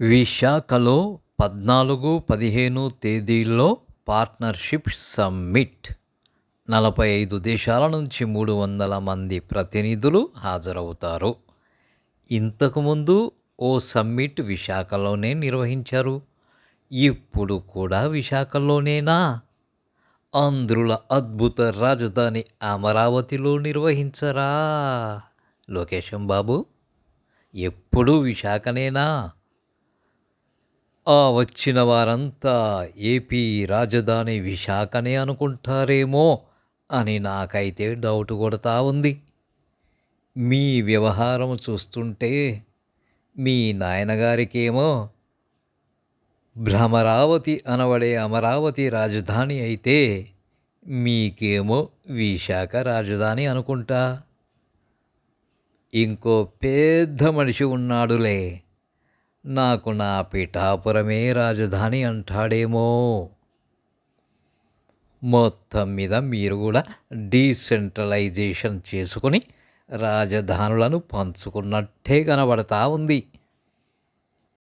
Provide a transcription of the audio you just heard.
విశాఖలో 14, 15 తేదీల్లో partnership summit. 45 దేశాల నుంచి 300 మంది ప్రతినిధులు హాజరవుతారు. ఇంతకుముందు ఓ సమ్మిట్ విశాఖలోనే నిర్వహించారు. ఇప్పుడు కూడా విశాఖలోనేనా? ఆంధ్రుల అద్భుత రాజధాని అమరావతిలో నిర్వహించరా? లోకేశం బాబు, ఎప్పుడూ విశాఖనేనా? ఆ వచ్చిన వారంతా ఏపీ రాజధాని విశాఖనే అనుకుంటారేమో అని నాకైతే డౌట్ కొడతా ఉంది. మీ వ్యవహారం చూస్తుంటే మీ నాయనగారికేమో భ్రమరావతి అనబడే అమరావతి రాజధాని అయితే మీకేమో విశాఖ రాజధాని అనుకుంటా. ఇంకో పెద్ద మనిషి ఉన్నాడులే, నాకు నా పిఠాపురమే రాజధాని అంటాడేమో. మొత్తం మీద మీరు కూడా డీసెంట్రలైజేషన్ చేసుకుని రాజధానులను పంచుకున్నట్టే కనబడతా ఉంది.